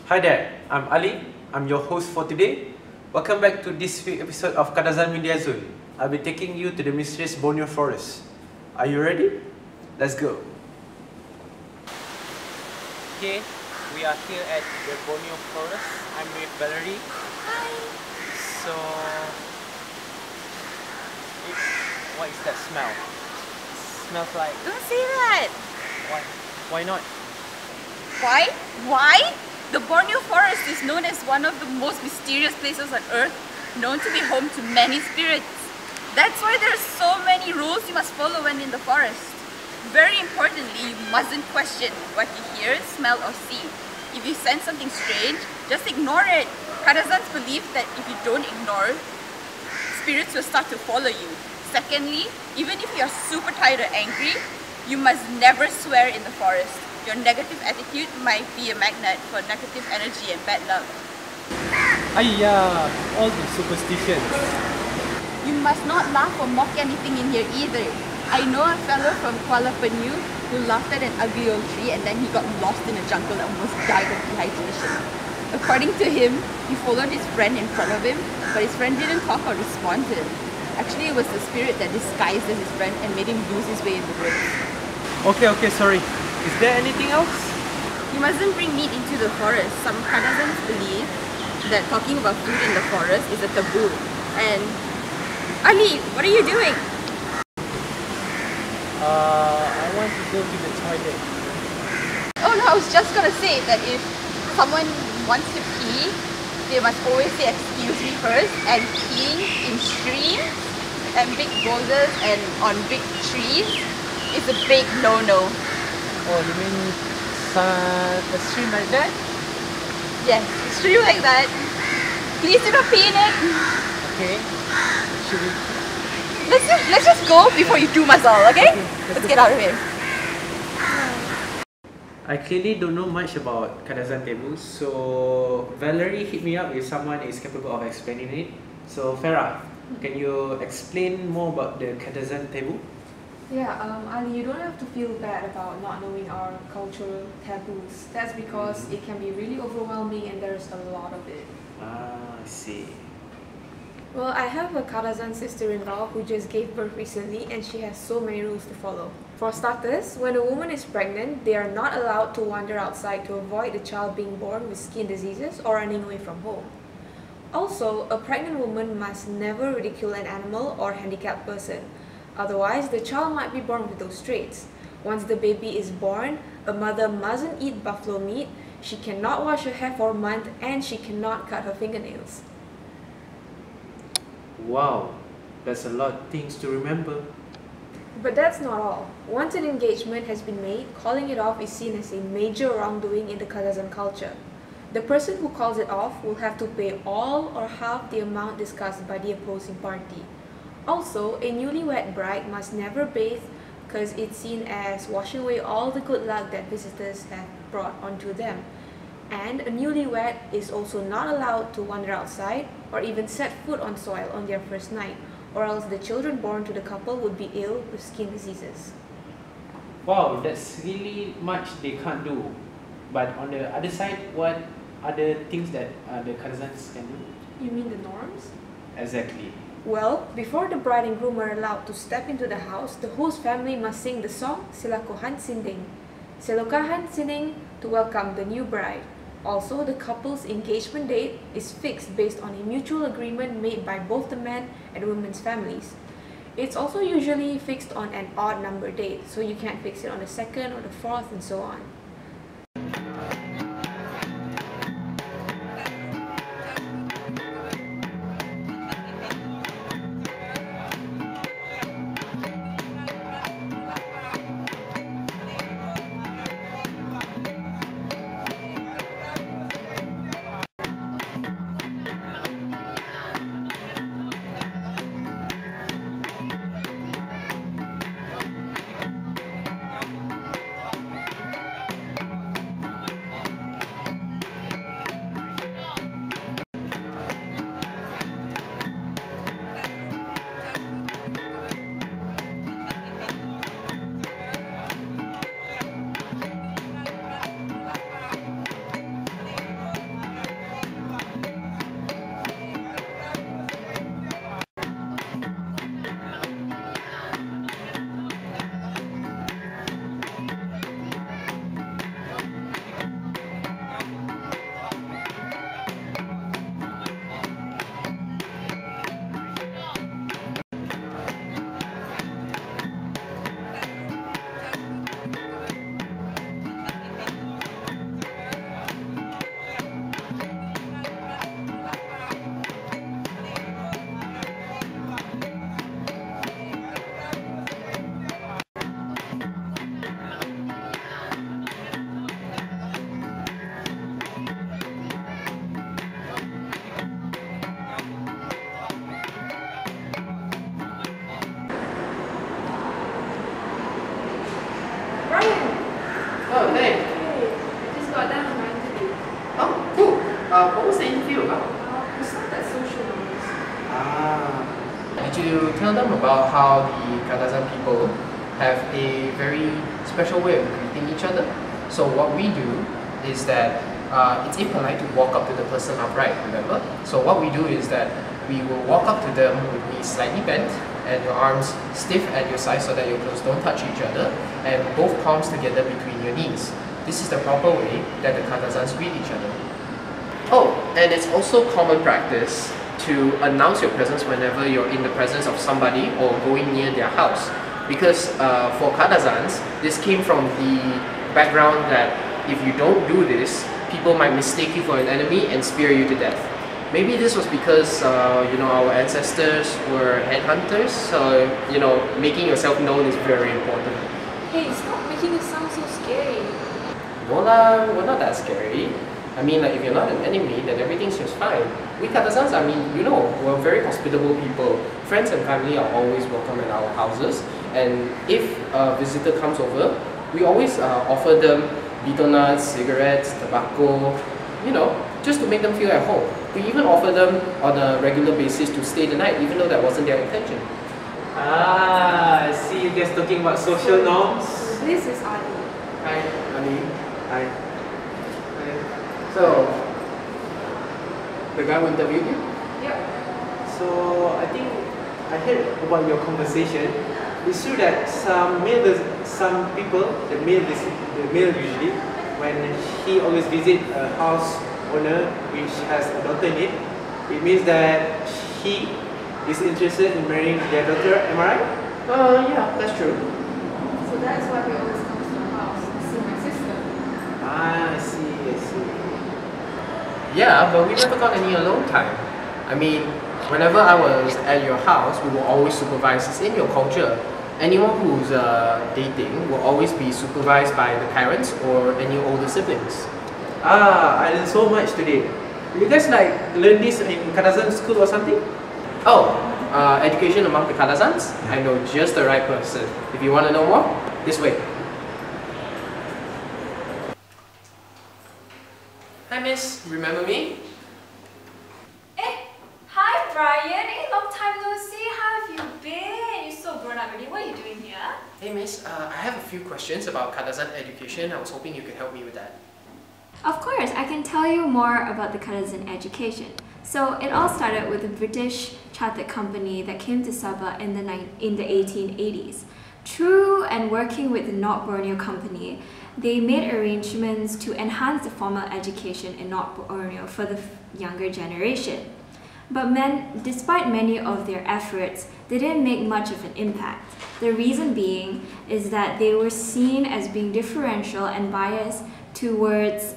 Hi there, I'm Ali. I'm your host for today. Welcome back to this week's episode of Kadazan Media Zone. I'll be taking you to the mysterious Borneo forest. Are you ready? Let's go. Okay, we are here at the Borneo forest. I'm with Valerie. Hi. So, what is that smell? Smells like... Don't say that. Why not? Why? Why? The Borneo forest is known as one of the most mysterious places on earth, known to be home to many spirits. That's why there are so many rules you must follow when in the forest. Very importantly, you mustn't question what you hear, smell or see. If you sense something strange, just ignore it. Kadazans believe that if you don't ignore, spirits will start to follow you. Secondly, even if you are super tired or angry, you must never swear in the forest. Your negative attitude might be a magnet for negative energy and bad luck. Ayya, all the superstitions. You must not laugh or mock anything in here either. I know a fellow from Kuala Penyu who laughed at an ugly old tree and then he got lost in a jungle and almost died of dehydration. According to him, he followed his friend in front of him, but his friend didn't talk or respond to him. Actually, it was the spirit that disguised as his friend and made him lose his way in the woods. Okay, sorry. Is there anything else? You mustn't bring meat into the forest. Some Kadazans believe that talking about food in the forest is a taboo. And Ali, what are you doing? I want to go to the toilet. Oh no, I was just gonna say that if someone wants to pee, they must always say excuse me first, and peeing in streams and big boulders and on big trees is a big no-no. Oh, you mean a stream like that? Yes, a stream like that. Please do not pee in it. Okay. Should we? Let's just go before you do muscle, okay? Let's get out of here. I clearly don't know much about Kadazan taboos, so Valerie hit me up if someone is capable of explaining it. So Farah, can you explain more about the Kadazan taboo? Yeah, Ali, you don't have to feel bad about not knowing our cultural taboos. That's because it can be really overwhelming and there's a lot of it. Ah, I see. Well, I have a Kadazan sister-in-law who just gave birth recently and she has so many rules to follow. For starters, when a woman is pregnant, they are not allowed to wander outside to avoid the child being born with skin diseases or running away from home. Also, a pregnant woman must never ridicule an animal or handicapped person. Otherwise, the child might be born with those traits. Once the baby is born, a mother mustn't eat buffalo meat, she cannot wash her hair for a month, and she cannot cut her fingernails. Wow, that's a lot of things to remember. But that's not all. Once an engagement has been made, calling it off is seen as a major wrongdoing in the Kadazan culture. The person who calls it off will have to pay all or half the amount discussed by the opposing party. Also, a newlywed bride must never bathe because it's seen as washing away all the good luck that visitors have brought onto them. And a newlywed is also not allowed to wander outside or even set foot on soil on their first night, or else the children born to the couple would be ill with skin diseases. Wow, that's really much they can't do. But on the other side, what are the things that the Kadazans can do? You mean the norms? Exactly. Well, before the bride and groom are allowed to step into the house, the host family must sing the song Silakohan Sinding, Selokahan Sinding, to welcome the new bride. Also, the couple's engagement date is fixed based on a mutual agreement made by both the men and women's families. It's also usually fixed on an odd number date, so you can't fix it on the 2nd or the 4th and so on. What was the interview about? It's not that social norms. Did you tell them about how the Kadazan people have a very special way of greeting each other? So what we do is that it's impolite to walk up to the person upright, remember? So what we do is that we will walk up to them with knees slightly bent and your arms stiff at your sides so that your clothes don't touch each other, and both palms together between your knees. This is the proper way that the Kadazans greet each other. Oh, and it's also common practice to announce your presence whenever you're in the presence of somebody or going near their house. Because for Kadazans, this came from the background that if you don't do this, people might mistake you for an enemy and spear you to death. Maybe this was because our ancestors were headhunters, so making yourself known is very important. Hey, stop making it sound so scary. Voila, we're not that scary. I mean, like, if you're not an enemy, then everything's just fine. We Kadazans, I mean, we're very hospitable people. Friends and family are always welcome at our houses, and if a visitor comes over, we always offer them betel nuts, cigarettes, tobacco, just to make them feel at home. We even offer them on a regular basis to stay the night, even though that wasn't their intention. I see you guys talking about social norms. This is Ali. Hi, Ali. Hi. So, the guy who interviewed you? Yep. So I think I heard about your conversation. It's true that some people, the male usually, when he always visit a house owner which has a daughter in it, it means that he is interested in marrying their daughter. Am I right? Yeah, that's true. So that's why he always comes to the house to see my sister. I see. Yeah, but we never got any alone time. I mean, whenever I was at your house, we will always supervise. It's in your culture. Anyone who's dating will always be supervised by the parents or any older siblings. I learned so much today. You guys learn this in Kadazan school or something? Oh, education among the Kadazans? I know just the right person. If you want to know more, this way. Hi miss, remember me? Hi Brian, long time no see. How have you been? You're so grown up already. What are you doing here? Hey miss, I have a few questions about Kadazan education. I was hoping you could help me with that. Of course, I can tell you more about the Kadazan education. So it all started with a British chartered company that came to Sabah in the 1880s. Through and working with the North Borneo company, they made arrangements to enhance the formal education in North Borneo for the younger generation. But despite many of their efforts, they didn't make much of an impact. The reason being is that they were seen as being differential and biased towards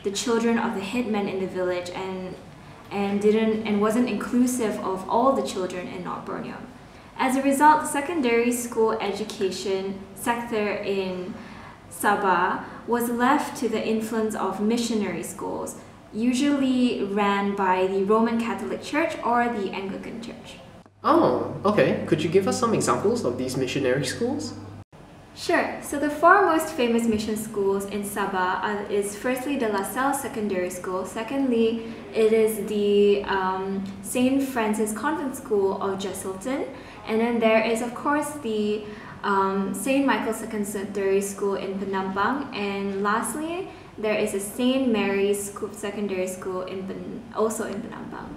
the children of the hitmen in the village and wasn't inclusive of all the children in North Borneo. As a result, the secondary school education sector in Sabah was left to the influence of missionary schools, usually ran by the Roman Catholic Church or the Anglican Church. Oh, okay. Could you give us some examples of these missionary schools? Sure. So the four most famous mission schools in Sabah is firstly the La Salle Secondary School. Secondly, it is the St. Francis Convent School of Jesselton. And then there is, of course, the St. Michael Secondary School in Penampang. And lastly, there is a St. Mary's Secondary School also in Penampang.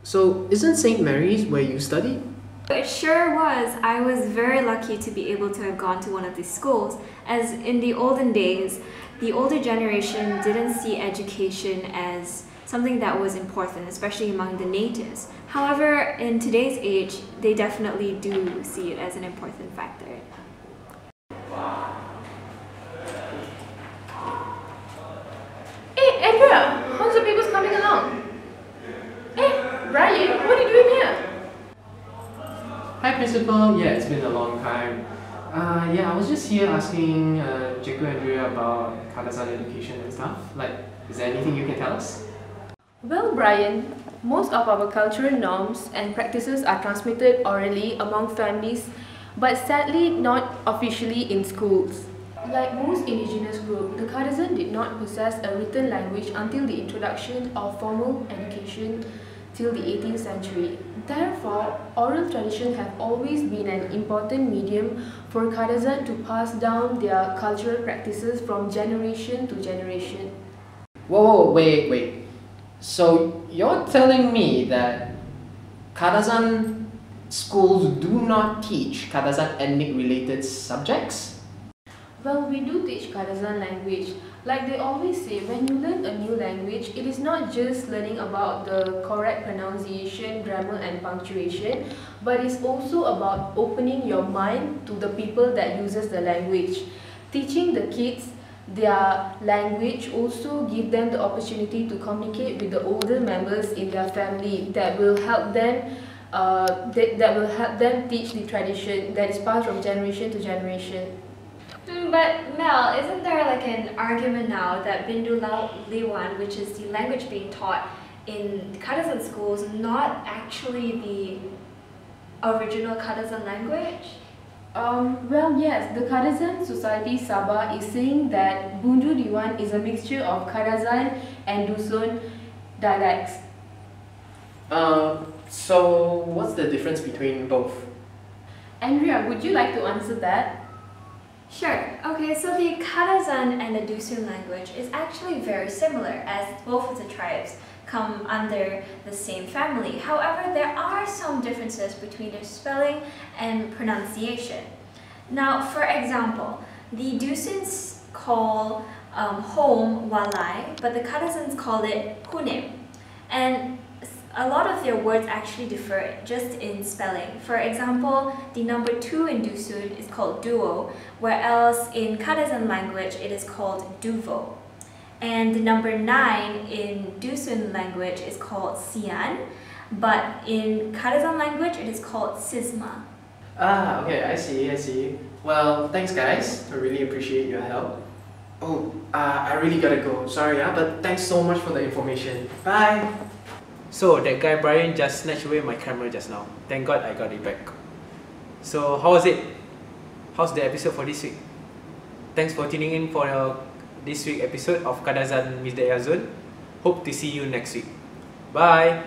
So, isn't St. Mary's where you studied? It sure was. I was very lucky to be able to have gone to one of these schools, as in the olden days, the older generation didn't see education as something that was important, especially among the natives. However, in today's age, they definitely do see it as an important factor. Hey, Andrea, how's the papers coming along? Hey, Brian, what are you doing here? Hi Principal, yeah, it's been a long time. I was just here asking Jacob and Andrea about Kadazan education and stuff. Is there anything you can tell us? Well, Brian, most of our cultural norms and practices are transmitted orally among families, but sadly not officially in schools. Like most indigenous groups, the Kadazan did not possess a written language until the introduction of formal education till the 18th century. Therefore, oral tradition have always been an important medium for Kadazan to pass down their cultural practices from generation to generation. Whoa, wait. So you're telling me that Kadazan schools do not teach Kadazan ethnic related subjects? Well, we do teach Kadazan language. Like they always say, when you learn a new language, it is not just learning about the correct pronunciation, grammar and punctuation, but it's also about opening your mind to the people that uses the language. Teaching the kids their language also give them the opportunity to communicate with the older members in their family that will help them teach the tradition that is passed from generation to generation. But Mel, isn't there like an argument now that Bindu Liwan, which is the language being taught in Kadazan schools, not actually the original Kadazan language? Well, yes, the Kadazan Society Sabah is saying that Bundu Diwan is a mixture of Kadazan and Dusun dialects. So what's the difference between both? Andrea, would you like to answer that? Sure. Okay, so the Kadazan and the Dusun language is actually very similar as both of the tribes come under the same family. However, there are some differences between their spelling and pronunciation. Now, for example, the Dusuns call home walai, but the Kadazans call it hunim. And a lot of their words actually differ just in spelling. For example, the number 2 in Dusun is called duo, whereas in Kadazan language it is called duvo. And the number 9 in Dusun language is called sian, but in Kadazan language it is called sisma. Ah, okay, I see. Well, thanks guys. I really appreciate your help. Oh, I really gotta go. Sorry, but thanks so much for the information. Bye! So that guy Brian just snatched away my camera just now. Thank God I got it back. So how was it? How's the episode for this week? Thanks for tuning in for this week episode of Kadazan with the Yazun. Hope to see you next week. Bye!